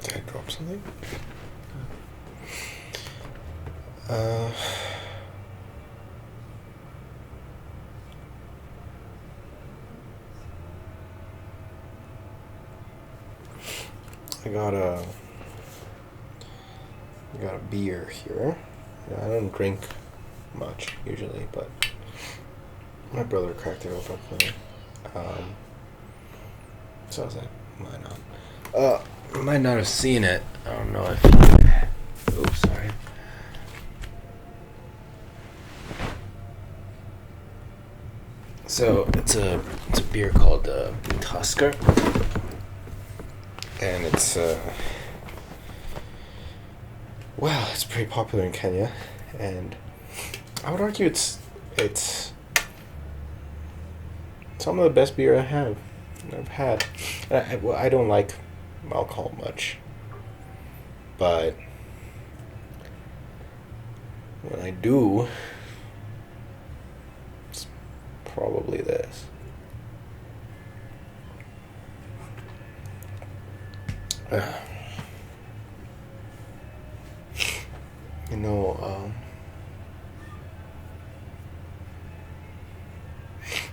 Did I drop something? I got a beer here. I don't drink much usually, but my brother cracked it open for me. So I was like, why not? You might not have seen it. I don't know if you... Oops, sorry. So it's a beer called Tusker, and it's it's pretty popular in Kenya, and I would argue it's some of the best beer I've had. I don't like alcohol much, but when I do, it's probably this. You know,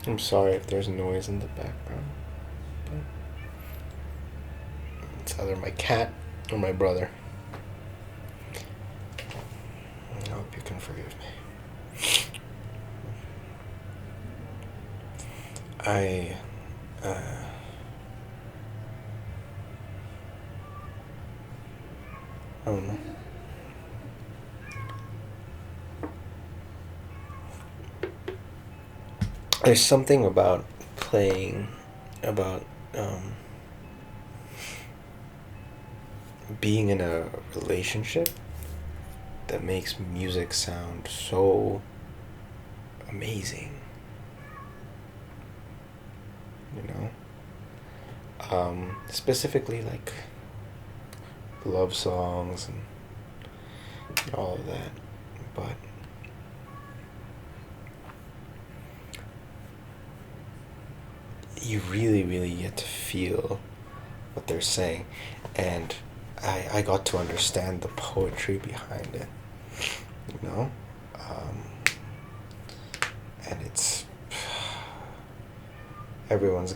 I'm sorry if there's noise in the background, but it's either my cat or my brother. I hope you can forgive me. I don't know. There's something about being in a relationship that makes music sound so amazing. You know? Specifically like love songs and all of that. But you really, really get to feel what they're saying. And I got to understand the poetry behind it. You know? And it's... Everyone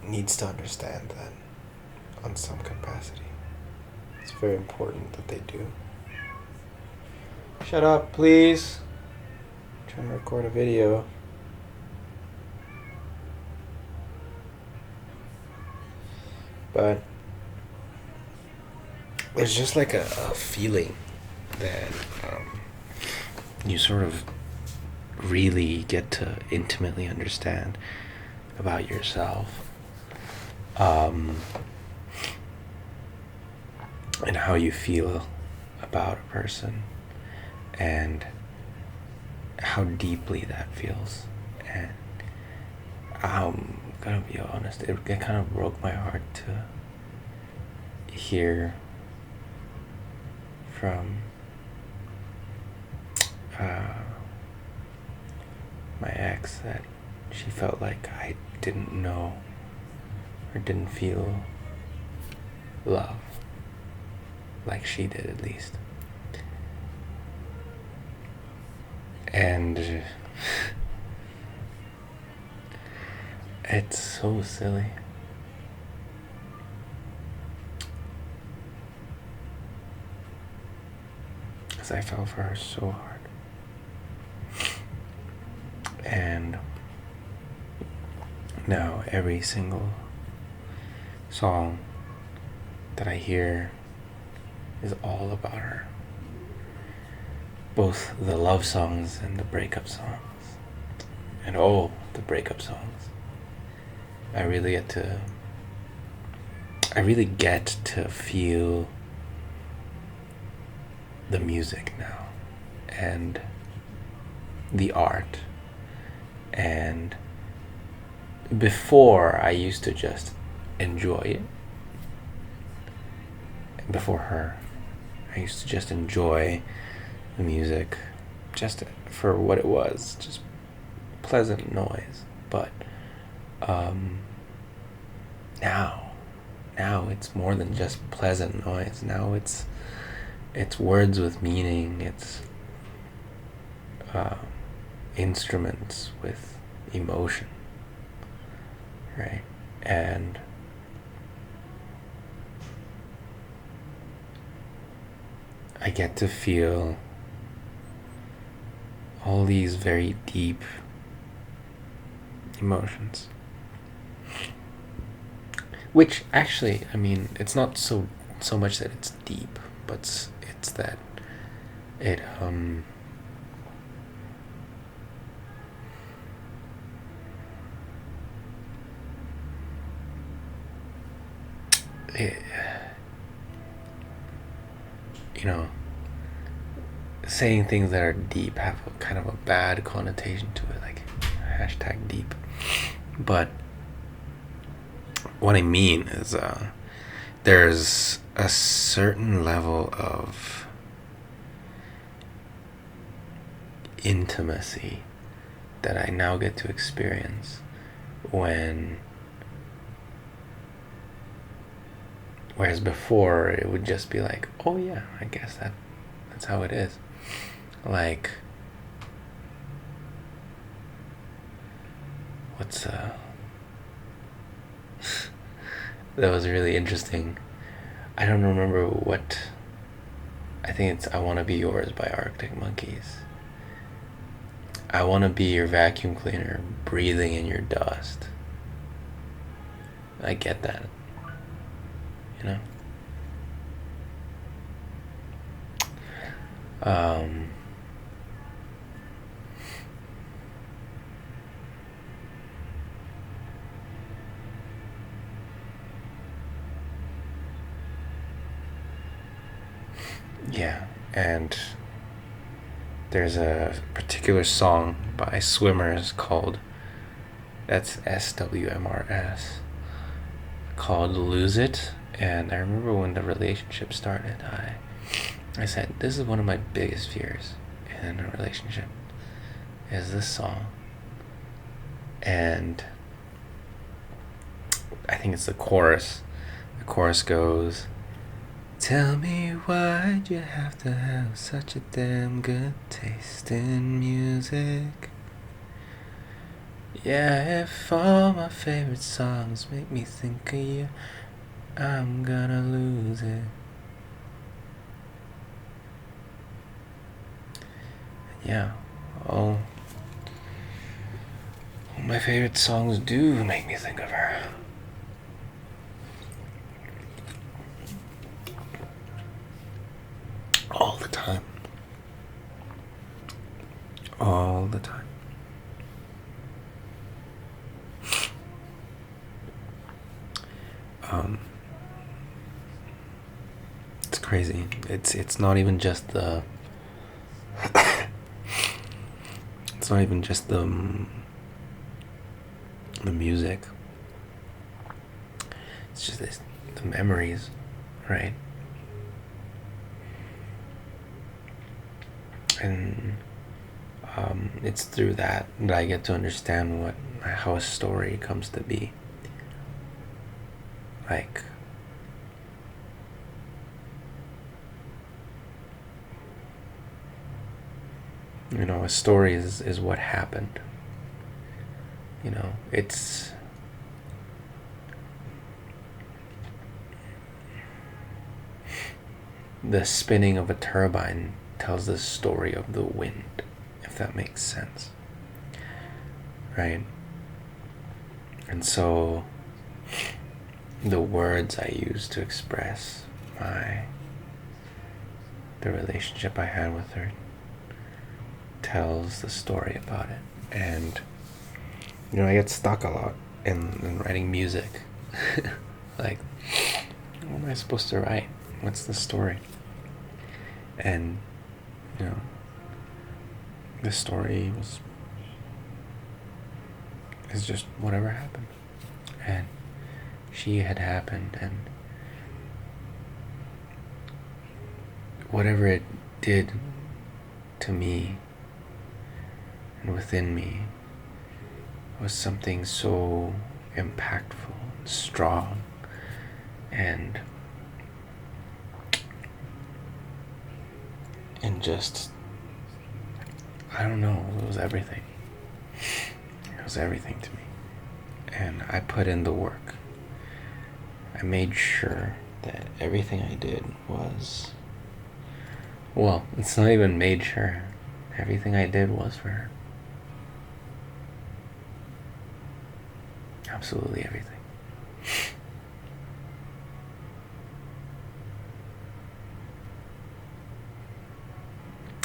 needs to understand that on some capacity. It's very important that they do. Shut up, please. I'm trying to record a video. But there's just like a feeling that you sort of really get to intimately understand about yourself, and how you feel about a person, and how deeply that feels. And I'm gonna be honest, it kind of broke my heart to hear from my ex that she felt like I didn't know or didn't feel love like she did, at least. And it's so silly. Because I fell for her so hard. And now every single song that I hear is all about her. Both the love songs and the breakup songs. And the breakup songs. I really get to feel the music now, and the art. And before, I used to just enjoy it. Before her, I used to just enjoy the music just for what it was, just pleasant noise, but now it's more than just pleasant noise. Now it's words with meaning. It's instruments with emotion, right? And I get to feel all these very deep emotions, which actually, I mean, it's not so much that it's deep, but it's that it it, you know, saying things that are deep have a kind of a bad connotation to it, like hashtag deep. But what I mean is there's a certain level of intimacy that I now get to experience whereas before it would just be like, oh yeah, I guess that's how it is. Like, what's that was really interesting. I don't remember what. I think it's "I Want to Be Yours" by Arctic Monkeys. I want to be your vacuum cleaner, breathing in your dust. I get that, you know. Yeah, and there's a particular song by Swimmers called, that's SWMRS, called "Lose It." And I remember when the relationship started, I said, this is one of my biggest fears in a relationship, is this song. And I think it's the chorus. The chorus goes, "Tell me why'd you have to have such a damn good taste in music? Yeah, if all my favorite songs make me think of you, I'm gonna lose it." Yeah, all my favorite songs do make me think of her. All the time. All the time. It's crazy. It's not even just the it's not even just the music. It's just the memories, right? And it's through that I get to understand how a story comes to be. Like, a story is what happened. It's the spinning of a turbine tells the story of the wind, if that makes sense, right? And so the words I use to express the relationship I had with her tells the story about it. And I get stuck a lot in writing music. Like, what am I supposed to write? What's the story? And the story is just whatever happened. And she had happened, and whatever it did to me and within me was something so impactful, strong, and just, I don't know, it was everything. It was everything to me. And I put in the work. I made sure that everything I did was, well, it's not even made sure. Everything I did was for her. Absolutely everything.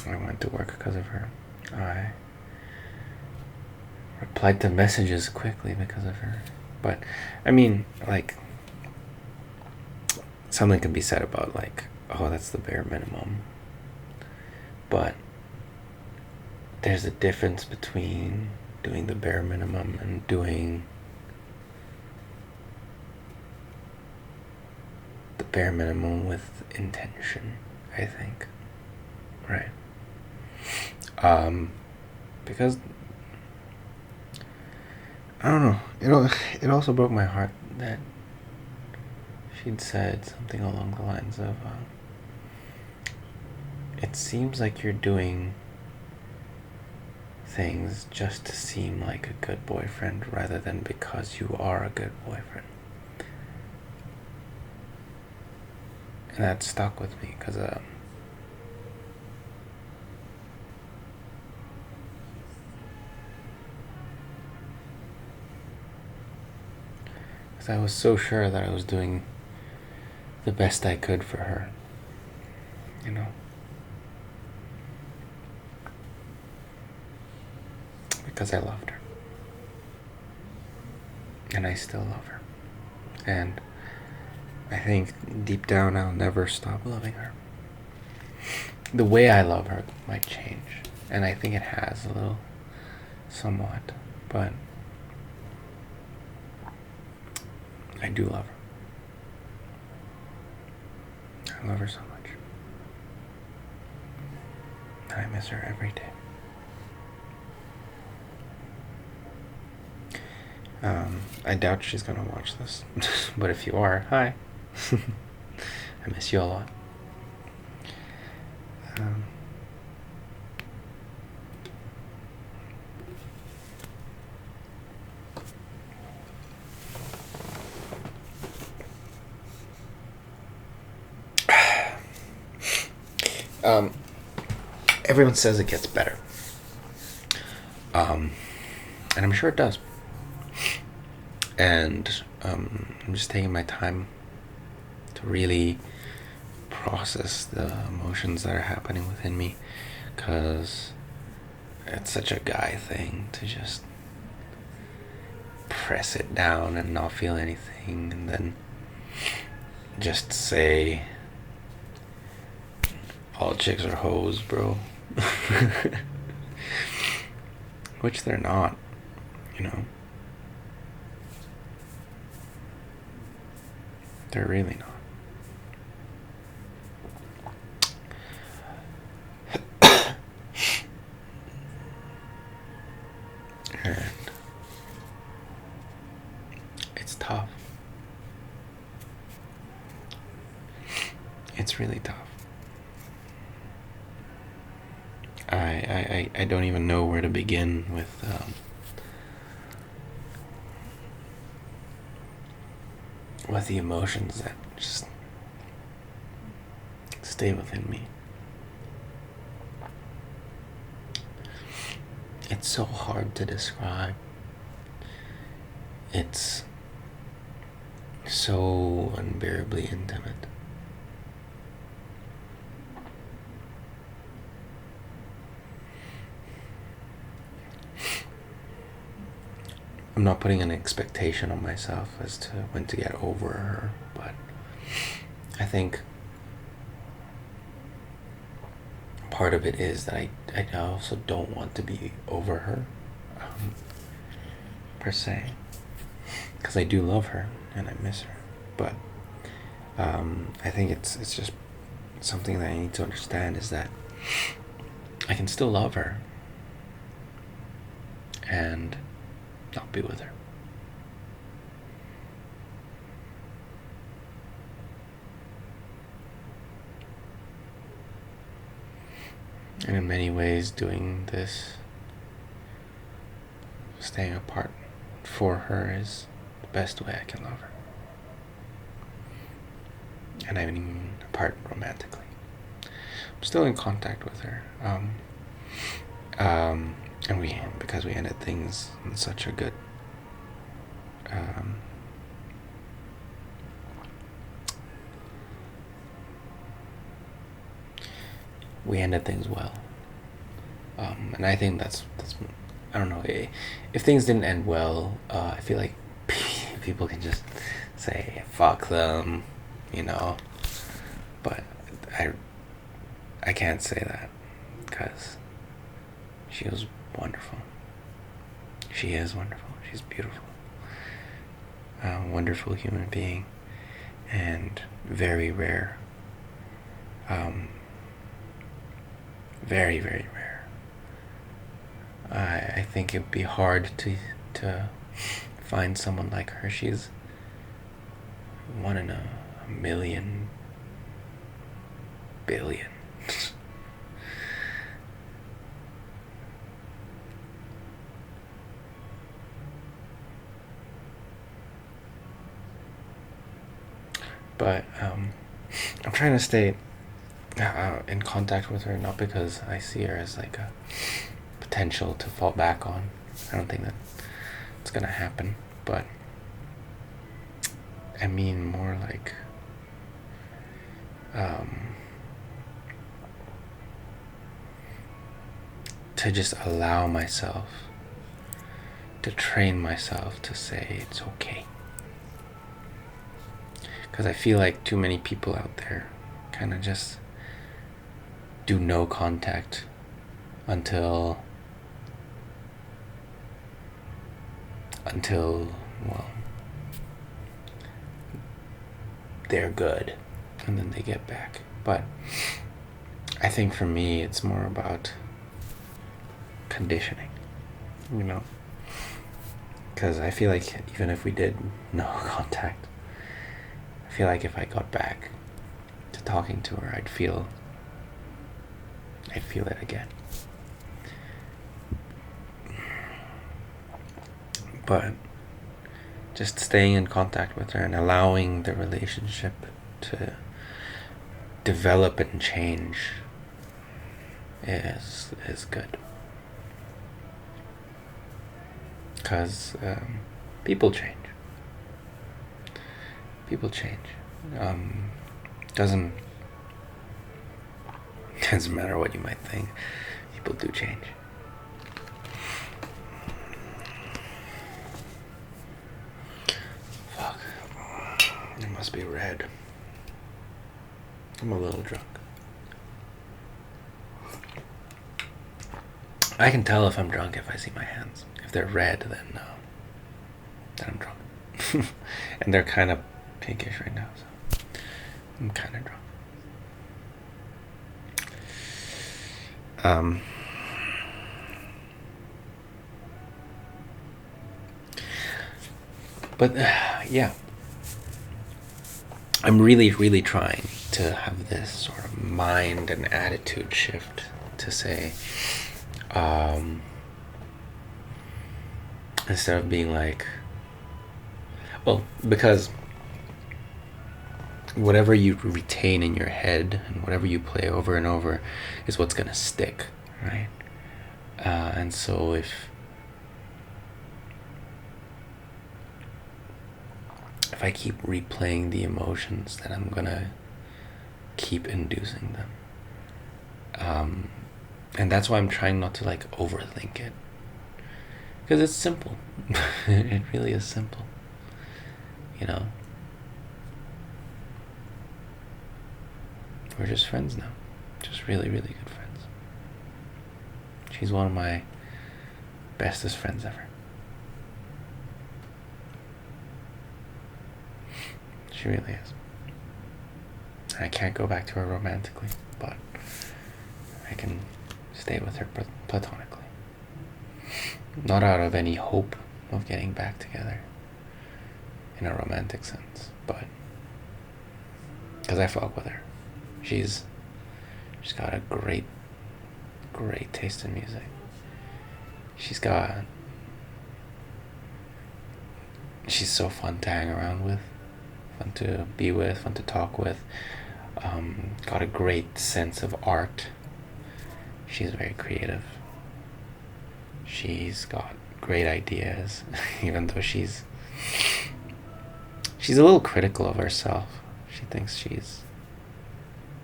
I went to work because of her. I replied to messages quickly because of her. But, I mean, like, something can be said about, like, oh, that's the bare minimum. But there's a difference between doing the bare minimum and doing the bare minimum with intention, I think. Right. Because I don't know. It also broke my heart that she'd said something along the lines of, "It seems like you're doing things just to seem like a good boyfriend rather than because you are a good boyfriend." And that stuck with me because I was so sure that I was doing the best I could for her, you know. Because I loved her. And I still love her. And I think deep down I'll never stop loving her. The way I love her might change. And I think it has a little, somewhat. But I do love her. I love her so much. And I miss her every day. I doubt she's gonna watch this. But if you are, hi. I miss you a lot. Everyone says it gets better. And I'm sure it does. And I'm just taking my time to really process the emotions that are happening within me, because it's such a guy thing to just press it down and not feel anything, and then just say all chicks are hoes, bro. Which they're not, you know. They're really not. And it's tough. It's really tough. I don't even know where to begin with the emotions that just stay within me. It's so hard to describe. It's so unbearably intimate. I'm not putting an expectation on myself as to when to get over her, but I think part of it is that I also don't want to be over her, per se, because I do love her and I miss her, but I think it's just something that I need to understand is that I can still love her, and not be with her. And in many ways, doing this, staying apart for her, is the best way I can love her. And I mean apart romantically. I'm still in contact with her. And because we ended things in such a good we ended things well. And I think that's I don't know, if things didn't end well, I feel like people can just say fuck them, but I can't say that, because she was wonderful. She is wonderful. She's beautiful. A wonderful human being, and very rare. Very, very rare. I think it'd be hard to find someone like her. She's one in a million billion. But I'm trying to stay in contact with her, not because I see her as like a potential to fall back on. I don't think that it's gonna happen, but I mean more like to just allow myself, to train myself to say it's okay. Because I feel like too many people out there kind of just do no contact until well, they're good, and then they get back. But I think for me it's more about conditioning, because I feel like even if we did no contact, I feel like if I got back to talking to her, I'd feel it again. But just staying in contact with her and allowing the relationship to develop and change is good. Because people change. Doesn't matter what you might think. People do change. Fuck. It must be red. I'm a little drunk. I can tell if I'm drunk if I see my hands. If they're red, then I'm drunk. And they're kind of pinkish right now, so I'm kind of drunk. But yeah, I'm really, really trying to have this sort of mind and attitude shift to say, instead of being like, well, because whatever you retain in your head and whatever you play over and over is what's gonna stick, right? And so if I keep replaying the emotions, then I'm gonna keep inducing them. And that's why I'm trying not to like overthink it, because it's simple. It really is simple, We're just friends now. Just really, really good friends. She's one of my bestest friends ever. She really is. I can't go back to her romantically, but I can stay with her platonically. Not out of any hope of getting back together in a romantic sense, but because I fuck with her. She's got a great taste in music. She's so fun to hang around with, fun to be with, fun to talk with. Got a great sense of art. She's very creative. She's got great ideas, even though she's a little critical of herself. She thinks she's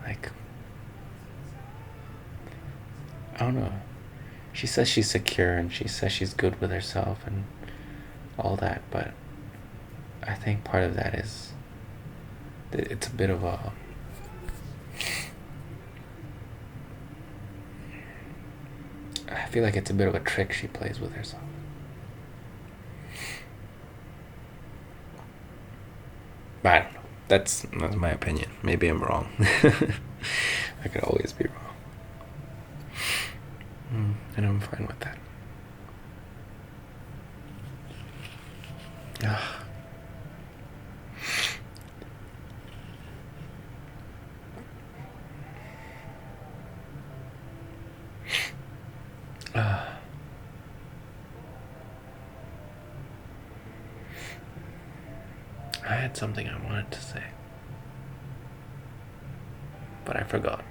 like, I don't know. She says she's secure and she says she's good with herself and all that, but I think part of that is it's a bit of a I feel like it's a bit of a trick she plays with herself. But I don't know. That's my opinion. Maybe I'm wrong. I could always be wrong. And I'm fine with that. I had something I wanted to say, but I forgot.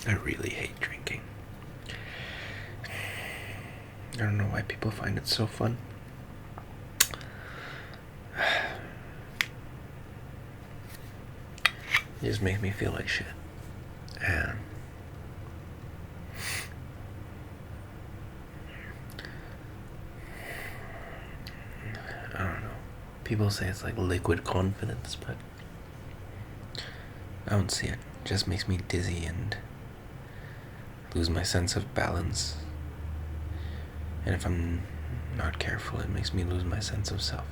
I really hate drinking. I don't know why people find it so fun. It just makes me feel like shit. And I don't know. People say it's like liquid confidence, but I don't see it. It just makes me dizzy and lose my sense of balance. And if I'm not careful, it makes me lose my sense of self.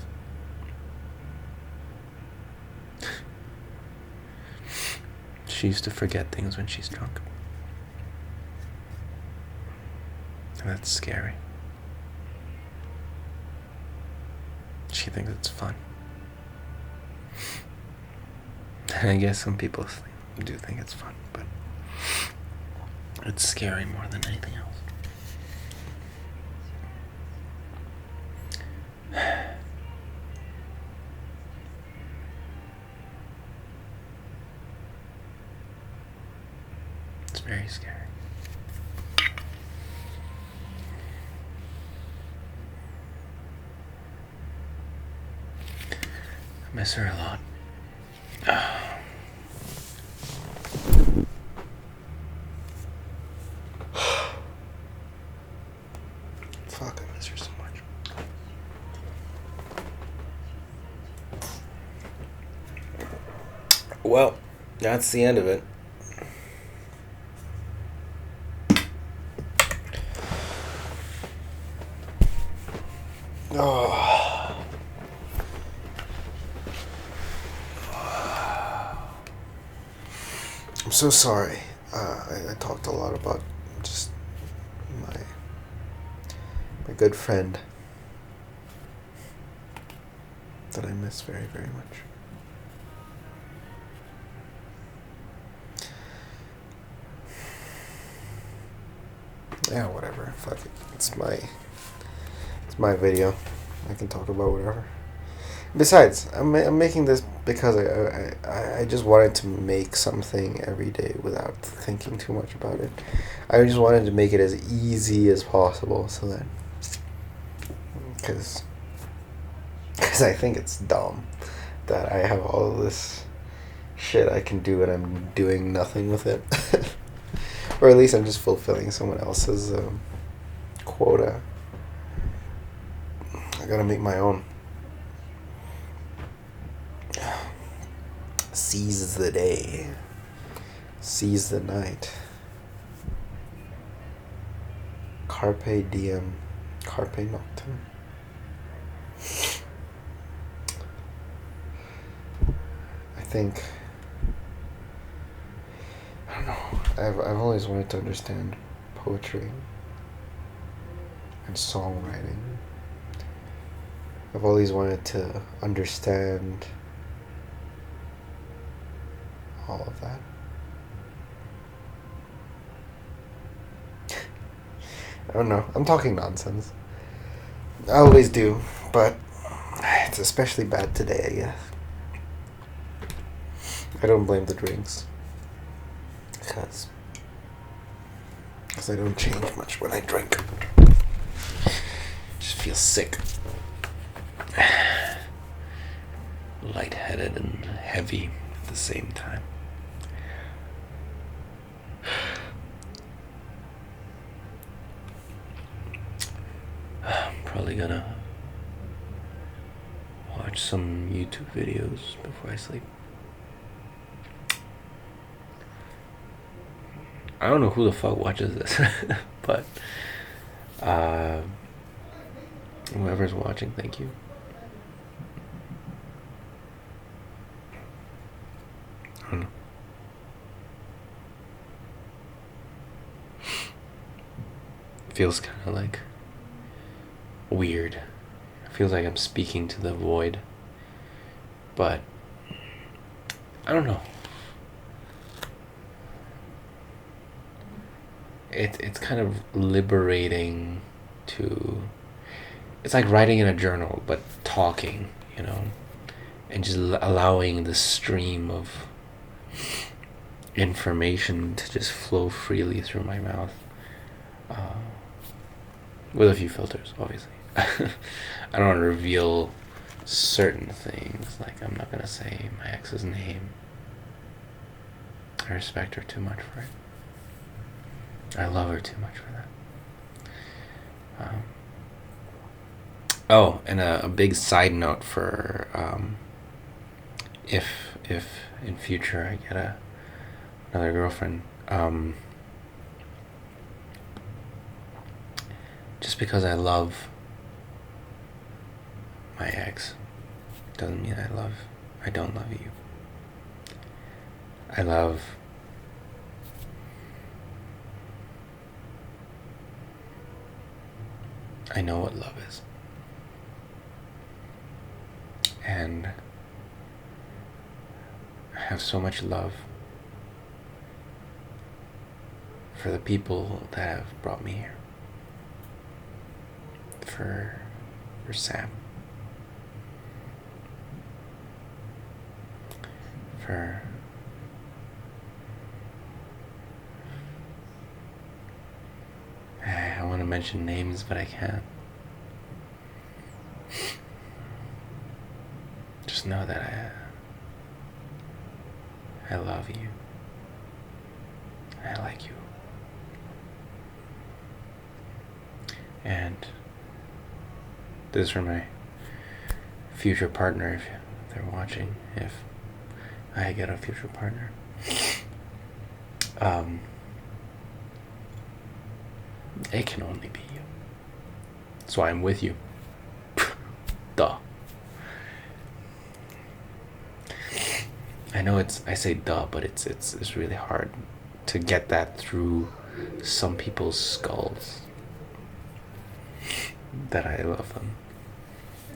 She used to forget things when she's drunk. And that's scary. She thinks it's fun. And I guess some people do think it's fun, but it's scary more than anything else. It's very scary. I miss her a lot. Fuck, I miss her so much. Well, that's the end of it. Oh. I'm so sorry. I talked a lot about just my good friend that I miss very, very much. Yeah, whatever. Fuck it. It's my video. I can talk about whatever. Besides, I'm making this because I just wanted to make something every day without thinking too much about it. I just wanted to make it as easy as possible so that... Because I think it's dumb that I have all this shit I can do and I'm doing nothing with it. Or at least I'm just fulfilling someone else's quota. I gotta make my own. Seize the day. Seize the night. Carpe diem. Carpe noctem. think, I don't know. I've always wanted to understand poetry and songwriting. I've always wanted to understand all of that. I don't know. I'm talking nonsense. I always do, but it's especially bad today, I guess. I don't blame the drinks. Because I don't change much when I drink. Just feel sick. Lightheaded and heavy at the same time. I'm probably gonna watch some YouTube videos before I sleep. I don't know who the fuck watches this, but whoever's watching, thank you. I don't know. Feels kind of like weird. It feels like I'm speaking to the void, but I don't know. It's kind of liberating to. It's like writing in a journal, but talking, and just allowing the stream of information to just flow freely through my mouth, with a few filters, obviously. I don't want to reveal certain things, like I'm not gonna say my ex's name. I respect her too much for it. I love her too much for that. Oh, and a big side note for if in future I get another girlfriend, just because I love my ex doesn't mean I don't love you. I know what love is. And I have so much love for the people that have brought me here. For Sam. I want to mention names, but I can't. Just know that I love you. I like you. And this is for my future partner, if they're watching, if I get a future partner. It can only be you. That's why I'm with you. Duh. I know I say duh, but it's really hard to get that through some people's skulls. That I love them.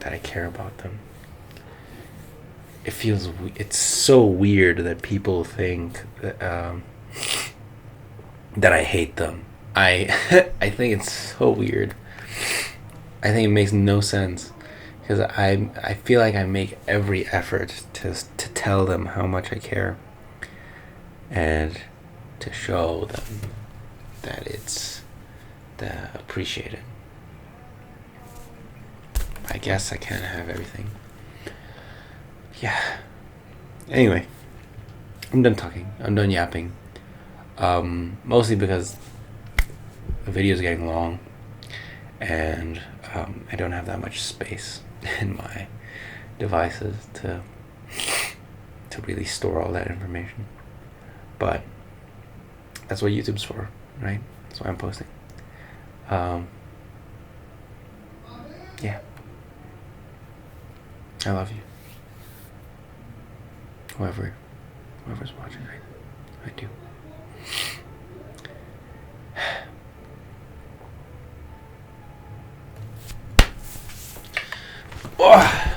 That I care about them. It's so weird that people think that I hate them. I think it's so weird. I think it makes no sense, because I feel like I make every effort to tell them how much I care, and to show them that it's appreciated. I guess I can't have everything. Yeah. Anyway, I'm done talking. I'm done yapping. Mostly because the video is getting long, and I don't have that much space in my devices to really store all that information. But that's what YouTube's for, right? That's why I'm posting. Yeah. I love you. Whoever's watching, I do. Oh.